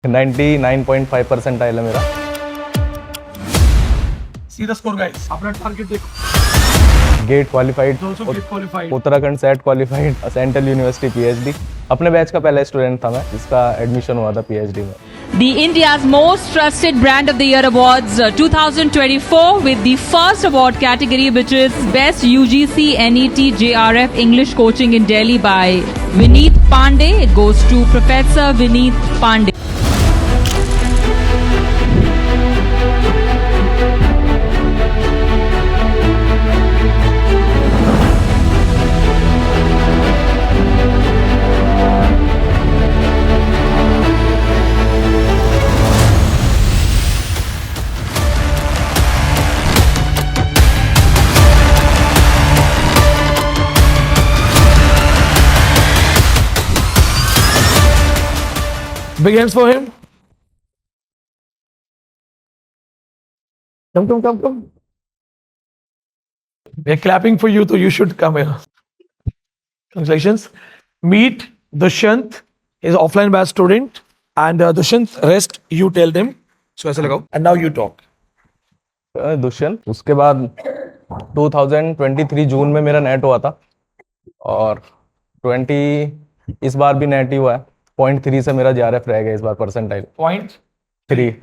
99.5% आया मेरा। See the score guys, अपना टारगेट देखो। Get qualified, Also get qualified. Uttarakhand SET qualified, central university PhD. अपने बैच का पहला स्टूडेंट था मैं जिसका एडमिशन हुआ था पीएचडी में। The India's Most Trusted Brand of the Year Awards 2024 with the first award category which is Best UGC NET JRF English Coaching in Delhi by Vineet Pandey. It goes to Professor Vineet Pandey. Big hands for him. Come. We are clapping for you, so you should come here. Congratulations. Meet Dushyant, is offline batch student, and Dushyant, rest you tell them. So ऐसे लगाओ. And now you talk. Dushyant, उसके बाद 2023 जून में मेरा net हुआ था और 20 इस बार भी नेट ही हुआ है। 0.3 से मेरा JRF रह गया इस बार परसेंटाइल। Point. 3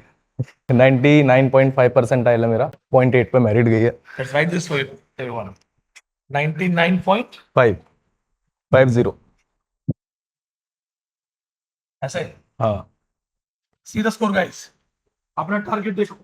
99.5% आया मेरा। 0.8 पे मेरिट गई है। Let's write this for everyone. 99.5. 50 ऐसे. हाँ। See the score guys. अपना टारगेट देखो.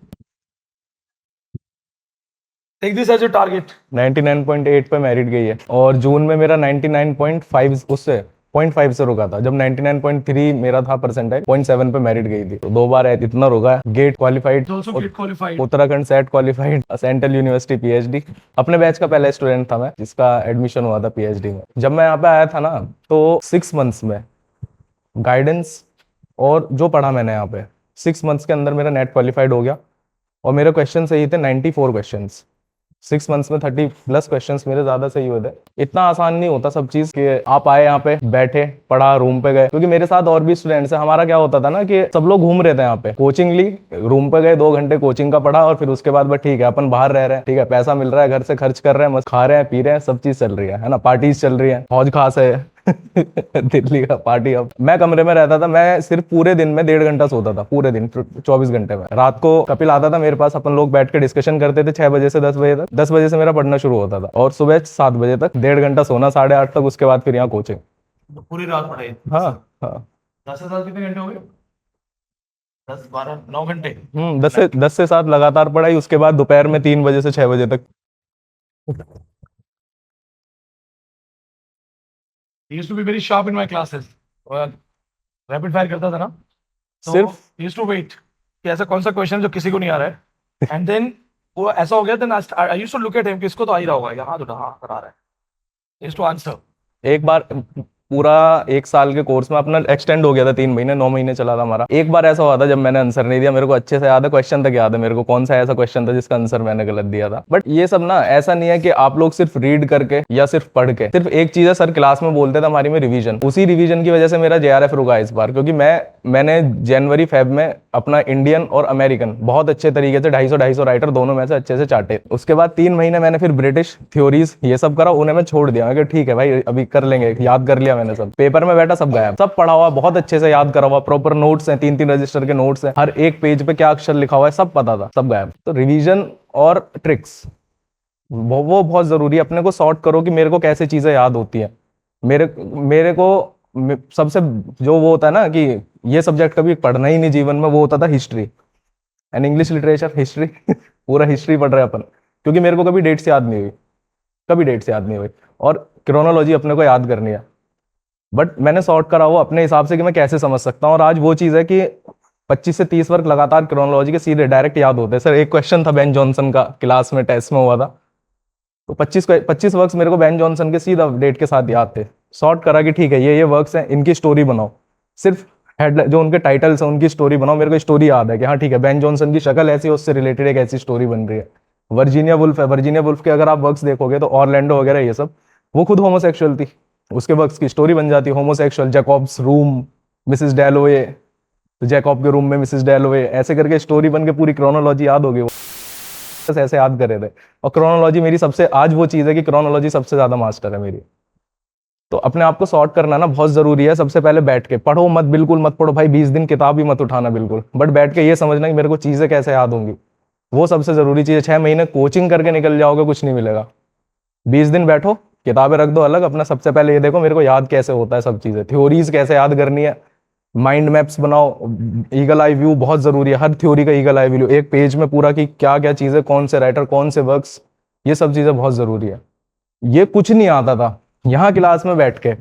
Take this as your target. 99.8 पे मेरिट गई है और जून में मेरा 99.5 उससे 0.5 से रुका था। जब 99.3 मेरा था परसेंटाइल, 0.7 पे मेरिट गई थी। तो 2 बार इतना रुका है। Get qualified, Also get qualified. Uttarakhand SET qualified, central university PhD. अपने बैच का पहला स्टूडेंट था मैं जिसका एडमिशन हुआ था पीएचडी में। जब मैं यहाँ पे आया था ना तो 6 मंथ्स में गाइडेंस और जो पढ़ा मैंने यहाँ पे 6 मंथ्स के अंदर मेरा नेट क्वालिफाइड हो गया और मेरे क्वेश्चन सही थे 94 क्वेश्चंस। 6 मंथ्स में 30+ क्वेश्चंस मेरे ज्यादा सही हुए थे। इतना आसान नहीं होता सब चीज कि आप आए यहाँ पे बैठे पढ़ा रूम पे गए, क्योंकि मेरे साथ और भी स्टूडेंट्स हैं। हमारा क्या होता था ना कि सब लोग घूम रहे थे यहाँ पे, कोचिंग ली, रूम पे गए, 2 घंटे कोचिंग का पढ़ा और फिर उसके बाद बस ठीक है अपन बाहर रह रहे हैं, ठीक है पैसा मिल रहा है, घर से खर्च कर रहे हैं, मस्त खा रहे हैं पी रहे हैं, सब चीज चल रही है ना, पार्टीज चल रही है, हौज खास है दिल्ली का पार्टी। अब मैं कमरे में रहता था, मैं सिर्फ पूरे दिन में 1.5 घंटा सोता था, पूरे दिन 24 घंटे में। रात को कपिल आता था मेरे पास, अपन लोग बैठ के डिस्कशन करते थे 6 बजे से 10 बजे तक। 10 बजे से मेरा पढ़ना शुरू होता था और सुबह 7 बजे तक 1.5 घंटा सोना, 8:30 तक, उसके बाद फिर यहाँ कोचिंग। पूरी रात पढ़ाई. हाँ हाँ 10 से 7 कितने घंटे हो गए? 10, 12, 9 घंटे. 10 से 7 लगातार पढ़ाई, उसके बाद दोपहर में 3 बजे से 6 बजे तक। He used to be very sharp in my classes. Rapid fire करता था ना, तो सिर्फ he used to wait कि ऐसा कौन सा क्वेश्चन जो किसी को नहीं आ रहा है, एंड देन वो ऐसा हो गया, then I used to look at him कि इसको तो आ ही रहा होगा, यहाँ तो हाँ करा रहा है, he used to answer. एक बार पूरा 1 साल के कोर्स में अपना एक्सटेंड हो गया था, 3 महीने 9 महीने चला था हमारा। एक बार ऐसा हुआ था जब मैंने आंसर नहीं दिया, मेरे को अच्छे से याद है, क्वेश्चन तक याद है मेरे को कौन सा ऐसा क्वेश्चन था जिसका आंसर मैंने गलत दिया था। बट ये सब ना ऐसा नहीं है कि आप लोग सिर्फ रीड करके या सिर्फ पढ़ के, सिर्फ एक चीज है, सर क्लास में बोलते थे हमारी में रिवीजन, उसी रिवीजन की वजह से मेरा JRF रुका इस बार, क्योंकि मैंने जनवरी फेब में अपना इंडियन और अमेरिकन बहुत अच्छे तरीके से 250 राइटर दोनों में से अच्छे से चाटे। उसके बाद 3 महीने मैंने फिर ब्रिटिश थ्योरीज ये सब करा, उन्हें मैं छोड़ दिया कि ठीक है भाई अभी कर लेंगे, याद कर लिया मैंने सब। पेपर में बैठा सब गायब, सब पढ़ा हुआ, बहुत अच्छे से याद करा हुआ, प्रॉपर नोट्स हैं, 3-3 रजिस्टर के नोट्स हैं, हर एक पेज पे क्या अक्षर लिखा हुआ है सब पता था, सब गायब। तो रिवीजन और ट्रिक्स वो बहुत जरूरी है। अपने को सॉर्ट करो कि मेरे को कैसे चीजें याद होती है। मेरे को सबसे जो वो होता है ना कि ये सब्जेक्ट कभी पढ़ना ही नहीं जीवन में, वो होता था history and English literature. History पूरा हिस्ट्री पढ़ रहे हैं अपन, क्योंकि मेरे को कभी डेट्स याद नहीं हुई, कभी डेट्स याद नहीं हुई, और क्रोनोलॉजी अपने को याद करनी है। बट मैंने सॉर्ट करा वो अपने हिसाब से कि मैं कैसे समझ सकता हूँ, और आज वो चीज़ है कि 25 से 30 वर्क लगातार क्रोनोलॉजी के सीधे डायरेक्ट याद होते हैं। सर एक क्वेश्चन था बेन जॉनसन का, क्लास में टेस्ट में हुआ था, तो 25 वर्क्स मेरे को बेन जॉनसन के सीधा डेट के साथ याद थे। सॉर्ट करा कि ठीक है ये वर्क्स हैं, इनकी स्टोरी बनाओ, सिर्फ हेडलाइन जो उनके टाइटल्स हैं उनकी स्टोरी बनाओ। मेरे को स्टोरी याद है कि हाँ ठीक है बेन जॉनसन की शक्ल ऐसी है, उससे रिलेटेड एक ऐसी स्टोरी बन रही है। वर्जीनिया वुल्फ है, वर्जीनिया वुल्फ के अगर आप वर्क्स देखोगे तो ऑरलैंडो वगैरह ये सब, वो खुद होमोसेक्सुअल थी, उसके वर्क्स की स्टोरी बन जाती है होमोसेक्सुअल, जैकॉब्स रूम, मिसेस डैलोवे, तो जैकॉब के रूम में मिसेस डैलोवे, ऐसे करके स्टोरी बन के पूरी क्रोनोलॉजी याद हो गई, बस ऐसे याद करे थे। और क्रोनोलॉजी मेरी सबसे, आज वो चीज़ है कि क्रोनोलॉजी सबसे ज़्यादा मास्टर है मेरी। तो अपने आप को सॉर्ट करना ना बहुत ज़रूरी है। सबसे पहले बैठ के पढ़ो मत, बिल्कुल मत पढ़ो भाई, 20 दिन किताब ही मत उठाना बिल्कुल, बट बैठ के ये समझना कि मेरे को चीज़ें कैसे याद होंगी, वो सबसे ज़रूरी चीज़ है। 6 महीने कोचिंग करके निकल जाओगे, कुछ नहीं मिलेगा। 20 दिन बैठो, किताबें रख दो अलग, अपना सबसे पहले ये देखो मेरे को याद कैसे होता है सब चीज़ें, थ्योरीज कैसे याद करनी है, माइंड मैप्स बनाओ, ईगल आई व्यू बहुत ज़रूरी है, हर थ्योरी का ईगल आई व्यू एक पेज में पूरा, कि क्या क्या चीज़ें, कौन से राइटर, कौन से वर्क्स, ये सब चीज़ें बहुत ज़रूरी है। ये कुछ नहीं आता था यहाँ क्लास में बैठ के।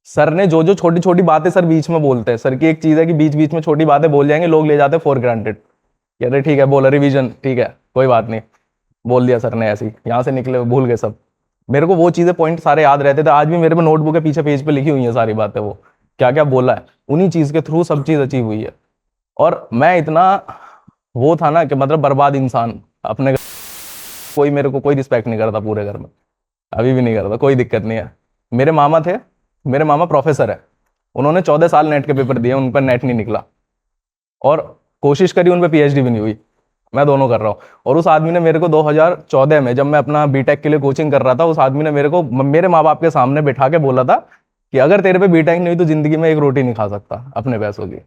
सर ने जो जो छोटी छोटी बातें सर बीच में बोलते हैं, सर की एक चीज़ है कि बीच बीच में छोटी बातें बोल जाएंगे, लोग ले जाते हैं फॉर ग्रांटेड, कहते ठीक है बोला रिवीजन, ठीक है कोई बात नहीं, बोल दिया सर ने ऐसे ही, यहाँ से निकले भूल गए सब। मेरे को वो चीज़ें पॉइंट सारे याद रहते थे, आज भी मेरे पे नोटबुक के पीछे पेज पे लिखी हुई है सारी बातें, वो क्या क्या बोला है, उन्हीं चीज़ के थ्रू सब चीज़ अचीव हुई है। और मैं इतना वो था ना कि मतलब बर्बाद इंसान, अपने कोई मेरे को कोई रिस्पेक्ट नहीं करता पूरे घर में, अभी भी नहीं करता, कोई दिक्कत नहीं है। मेरे मामा थे, मेरे मामा प्रोफेसर है, उन्होंने 14 साल नेट के पेपर दिए, उन पर नेट नहीं निकला, और कोशिश करी, उन पर पीएचडी भी नहीं हुई, मैं दोनों कर रहा हूँ। और उस आदमी ने मेरे को 2014 में जब मैं अपना बीटेक के लिए कोचिंग कर रहा था, उस आदमी ने मेरे को मेरे माँ बाप के सामने बैठा के बोला था कि अगर तेरे पे बीटेक नहीं हुई तो जिंदगी में एक रोटी नहीं खा सकता अपने पैसों की।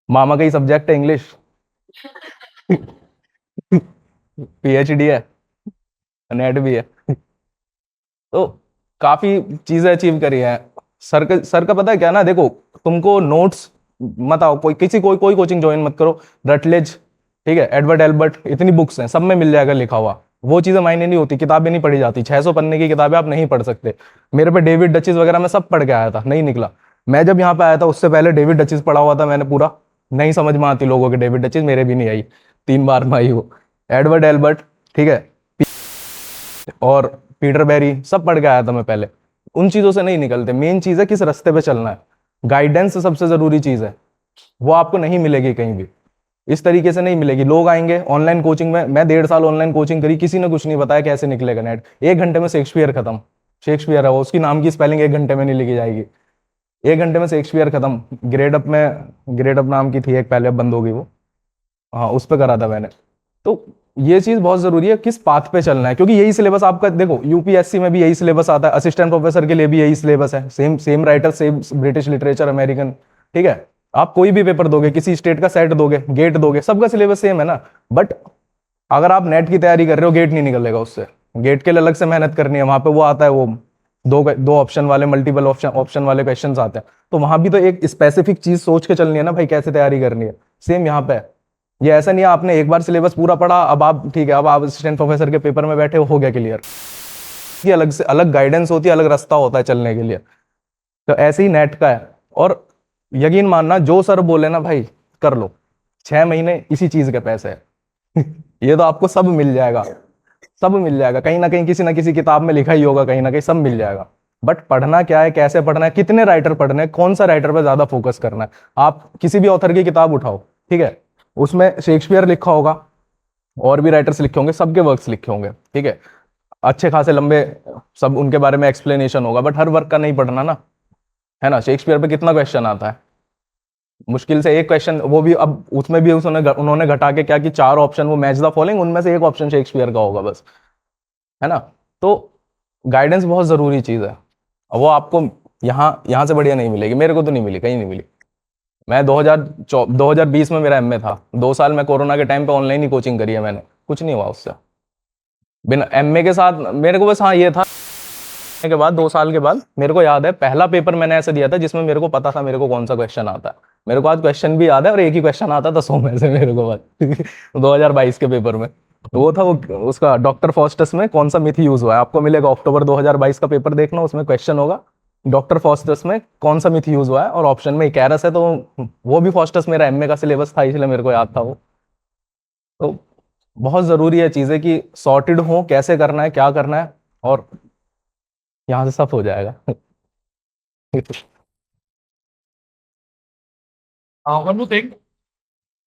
मामा का ही सब्जेक्ट है इंग्लिश, पीएचडी है, नेट भी है, तो काफी चीजें अचीव करी है। सर का पता है क्या ना, देखो तुमको नोट्स मत आओ, कोई कोचिंग ज्वाइन मत करो, रटलेज, ठीक है, एडवर्ड एल्बर्ट, इतनी बुक्स हैं, सब में मिल जाएगा लिखा हुआ, वो चीजें मायने नहीं होती, किताबें नहीं पढ़ी जाती, 600 पन्ने की किताबें आप नहीं पढ़ सकते। मेरे पे डेविड डचिस वगैरह मैं सब पढ़ के आया था, नहीं निकला। मैं जब यहाँ पे आया था उससे पहले डेविड डचिस पढ़ा हुआ था मैंने पूरा, नहीं समझ में आती लोगों के डेविड डचिस, मेरे भी नहीं आई, 3 बार में आई वो। एडवर्ड एल्बर्ट, ठीक है, और पीटर बेरी, सब पढ़ के आया था मैं पहले। उन चीजों से नहीं निकलते, मेन चीज है किस रास्ते पे चलना है, गाइडेंस सबसे जरूरी चीज है, वो आपको नहीं मिलेगी कहीं भी, इस तरीके से नहीं मिलेगी। लोग आएंगे ऑनलाइन कोचिंग में, मैं 1.5 साल ऑनलाइन कोचिंग करी, किसी ने कुछ नहीं बताया कैसे निकलेगा नेट, 1 घंटे में शेक्सपियर खत्म, शेक्सपियर है वो, उसकी नाम की स्पेलिंग 1 घंटे में नहीं लिखी जाएगी, 1 घंटे में शेक्सपियर खत्म। ग्रेड अप नाम की थी एक पहले, अब बंद हो गई वो, हाँ उस पर करा था मैंने। तो ये चीज बहुत जरूरी है किस पाथ पे चलना है, क्योंकि यही सिलेबस आपका, देखो यूपीएससी में भी यही सिलेबस आता है, असिस्टेंट प्रोफेसर के लिए भी यही सिलेबस है, same same writer, same British literature, American, ठीक है। आप कोई भी पेपर दोगे, किसी स्टेट का सेट दोगे, गेट दोगे, सबका सिलेबस सेम है ना। बट अगर आप नेट की तैयारी कर रहे हो, गेट नहीं निकलेगा उससे, गेट के लिए अलग से मेहनत करनी है, वहां पे वो आता है, वो दो ऑप्शन वाले, मल्टीपल ऑप्शन वाले क्वेश्चंस आते हैं, तो वहां भी तो एक स्पेसिफिक चीज सोच के चलनी है ना भाई, कैसे तैयारी करनी है, सेम यहाँ पे है। ये ऐसा नहीं है आपने एक बार सिलेबस पूरा पढ़ा, अब आप ठीक है, अब आप असिस्टेंट प्रोफेसर के पेपर में बैठे हो गया क्लियर, ये अलग से अलग गाइडेंस होती है, अलग रास्ता होता है चलने के लिए। तो ऐसे ही नेट का है, और यकीन मानना जो सर बोले ना भाई कर लो, 6 महीने इसी चीज के पैसे है ये तो आपको सब मिल जाएगा, सब मिल जाएगा, कहीं ना कहीं किसी ना किसी किताब में लिखा ही होगा, कहीं ना कहीं सब मिल जाएगा। बट पढ़ना क्या है, कैसे पढ़ना है, कितने राइटर पढ़ने हैं, कौन सा राइटर पे ज्यादा फोकस करना है। आप किसी भी ऑथर की किताब उठाओ, ठीक है, उसमें शेक्सपियर लिखा होगा, और भी राइटर्स लिखे होंगे, सबके वर्क्स लिखे होंगे, ठीक है, अच्छे खासे लंबे, सब उनके बारे में एक्सप्लेनेशन होगा, बट हर वर्क का नहीं पढ़ना ना, है ना। शेक्सपियर पे कितना क्वेश्चन आता है, मुश्किल से एक क्वेश्चन, वो भी अब उसमें भी उन्होंने घटा के क्या कि 4 ऑप्शन, वो मैच द फॉलोइंग, उनमें से एक ऑप्शन शेक्सपियर का होगा बस, है ना। तो गाइडेंस बहुत जरूरी चीज है, वो आपको यहाँ से बढ़िया नहीं मिलेगी, मेरे को तो नहीं मिली, कहीं नहीं मिली। मैं 2020 में मेरा एमए था, 2 साल मैं कोरोना के टाइम पे ऑनलाइन ही कोचिंग करी है मैंने, कुछ नहीं हुआ उससे, बिना एमए के साथ मेरे को बस, हाँ ये था के बाद 2 साल के बाद मेरे को याद है पहला पेपर मैंने ऐसे दिया था जिसमें मेरे को पता था मेरे को कौन सा क्वेश्चन आता है, मेरे को आज क्वेश्चन भी याद है, और एक ही क्वेश्चन आता था 100 में से मेरे को बाद 2022 के पेपर में, तो वो था वो उसका डॉक्टर फॉस्टस में कौन सा मिथ यूज हुआ है, आपको मिलेगा अक्टूबर 2022 का पेपर देखना, उसमें क्वेश्चन होगा डॉक्टर फॉस्टस में कौन सा मिथ यूज हुआ है, और ऑप्शन में इकैरस है, तो वो भी फॉस्टस मेरा एमए का सिलेबस था, इसलिए मेरे को याद था वो। तो बहुत जरूरी है चीजें कि सॉर्टेड हो, कैसे करना है, क्या करना है, और यहाँ से सब हो जाएगा वन मोर थिंग,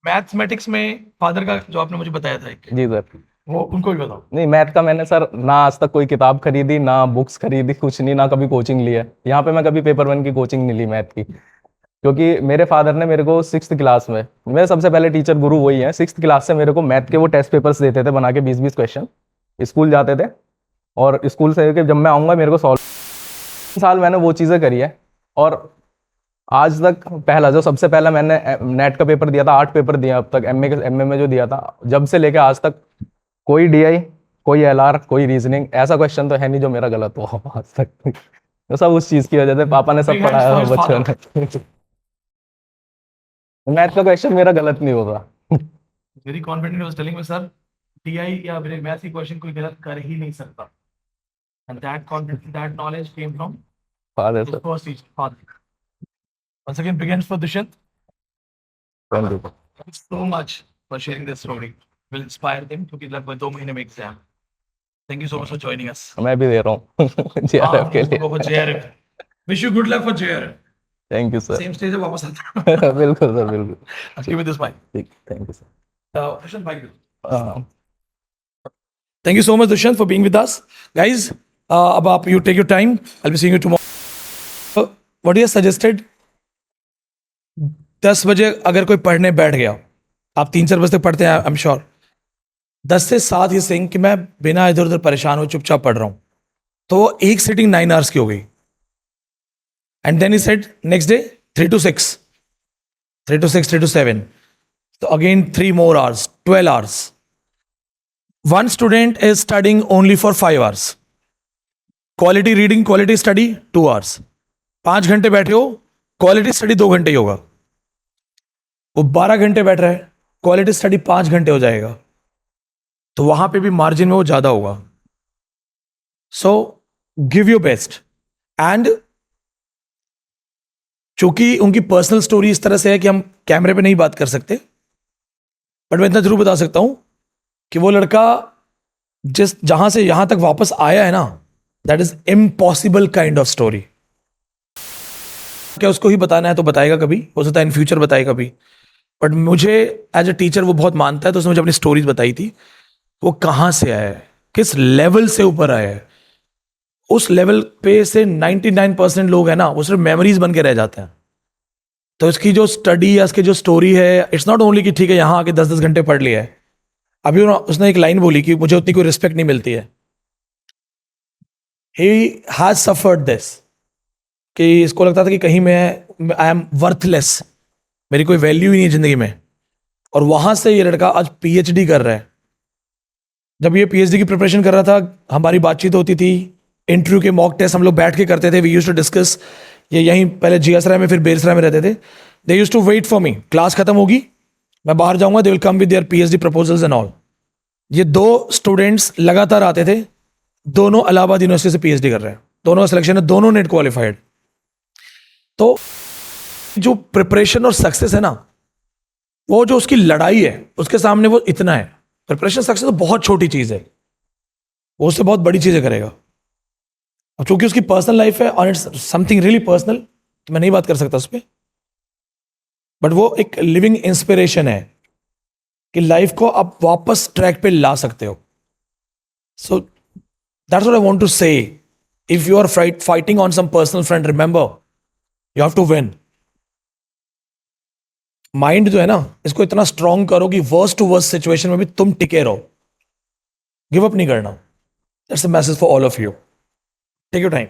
मैथमेटिक्स में फादर का जो आपने मुझे बताया था एक, जी सर। वो उनको भी बताओ। नहीं, मैथ का मैंने सर ना आज तक कोई किताब खरीदी, ना बुक्स खरीदी, कुछ नहीं, ना कभी कोचिंग ली है, यहाँ पे मैं कभी पेपर 1 की कोचिंग नहीं ली मैथ की, क्योंकि मेरे फादर ने मेरे को 6th क्लास में, मेरे सबसे पहले टीचर गुरु वही हैं, 6th क्लास से मेरे को मैथ के वो टेस्ट पेपर्स देते थे बना के 20-20 क्वेश्चन, स्कूल जाते थे और स्कूल से जब मैं आऊँगा मेरे को सॉल्व। साल मैंने वो चीज़ें करी है और आज तक पहला जो सबसे पहला मैंने नेट का पेपर दिया था, 8 पेपर दिया अब तक, एमए में जो दिया था, जब से लेके आज तक कोई डीआई, कोई एलआर, कोई रीजनिंग ऐसा क्वेश्चन तो है नहीं जो मेरा गलत हुआ हो आज तक। तो सब उस चीज़ की वजह से पापा ने सब Big hands पढ़ाया for his बच्चों ने। मैथ का क्वेश्चन मेरा गलत नहीं होगा। Very confident was telling me sir TI या मेरे मैथ की क्वेश्चन कोई गलत कर ही नहीं सकता and that confidence that knowledge came from father his sir, first teacher father once again big hands for Dushyant. Thank you. Thank you so much for sharing this story will inspire them क्योंकि लगभग 2 महीने में exam thank you so much for joining us मैं भी दे रहा हूँ JRF के लिए। for JRF wish you good luck for JRF thank you sir. same stage पे वापस आता बिल्कुल सर, बिल्कुल। I'll give you this mic ठीक, thank you sir. Dushyant mic हाँ। Thank you so much, Dushyant, for being with us. Guys, अब आप you take your time. I'll be seeing you tomorrow. What you suggested? 10 बजे अगर कोई पढ़ने बैठ गया, आप 3-4 बजे तक पढ़ते हैं, आई एम श्योर 10 से 7 ये सेइंग कि मैं बिना इधर उधर परेशान हो चुपचाप पढ़ रहा हूँ, तो वो एक सिटिंग 9 आवर्स की हो गई. And then he said next day 3 to 6, 3 to 6, 3 to 7. So again 3 more hours, 12 hours. One student is studying only for 5 hours. Quality reading, quality study 2 hours. 5 घंटे बैठे हो, क्वालिटी स्टडी 2 घंटे ही होगा. वो 12 घंटे बैठ रहा है, क्वालिटी स्टडी 5 घंटे हो जाएगा, तो वहां पे भी मार्जिन में वो ज्यादा होगा. So give your best. And चूंकि उनकी पर्सनल स्टोरी इस तरह से है कि हम कैमरे पे नहीं बात कर सकते, बट मैं इतना जरूर बता सकता हूं कि वो लड़का जहां से यहां तक वापस आया है ना, that is impossible kind of story. क्या उसको ही बताना है तो बताएगा, कभी हो सकता है इन फ्यूचर बताए कभी, बट मुझे एज ए टीचर वो बहुत मानता है, तो उसने मुझे अपनी स्टोरीज बताई थी. वो कहाँ से आया है, किस लेवल से ऊपर आया है. उस लेवल पे से 99% लोग हैं ना, वो सिर्फ मेमोरीज बन के रह जाते हैं. तो इसकी जो स्टडी या इसकी जो स्टोरी है, इट्स नॉट ओनली कि ठीक है यहाँ आके 10-10 घंटे पढ़ लिया है. अभी उसने एक लाइन बोली कि मुझे उतनी कोई रिस्पेक्ट नहीं मिलती है. ही हैज सफर्ड दिस, कि इसको लगता था कि कहीं मैं आई एम वर्थलेस, मेरी कोई वैल्यू ही नहीं है जिंदगी में. और वहां से ये लड़का आज पीएचडी कर रहा है. जब ये पीएचडी की प्रिपरेशन कर रहा था, हमारी बातचीत होती थी, इंटरव्यू के मॉक टेस्ट हम लोग बैठ के करते थे. We used to discuss. ये यहीं पहले जीएसराय में फिर बेरसराय में रहते थे. They used to wait for me. Class खत्म होगी, मैं बाहर जाऊंगा, they will come with their PhD proposals and all. ये 2 स्टूडेंट्स लगातार आते थे, दोनों इलाहाबाद यूनिवर्सिटी से पीएचडी कर रहे हैं, दोनों सिलेक्शन है, दोनों नेट क्वालिफाइड. तो जो प्रिपरेशन और सक्सेस है ना, वो जो उसकी लड़ाई है उसके सामने वो इतना है. प्रिपरेशन सक्सेस तो बहुत छोटी चीज है, वो उससे बहुत बड़ी चीजें करेगा. अब चूंकि उसकी पर्सनल लाइफ है और इट्स समथिंग रियली पर्सनल, तो मैं नहीं बात कर सकता उस पर, बट वो एक लिविंग इंस्पिरेशन है कि लाइफ को आप वापस ट्रैक पे ला सकते हो. So that's what I want to say. If you are fighting on some personal front, remember you have to win. Mind जो है ना, इसको इतना स्ट्रांग करो कि वर्स्ट टू वर्स्ट सिचुएशन में भी तुम टिके रहो, गिव अप नहीं करना. That's the message for all of you. Take your time.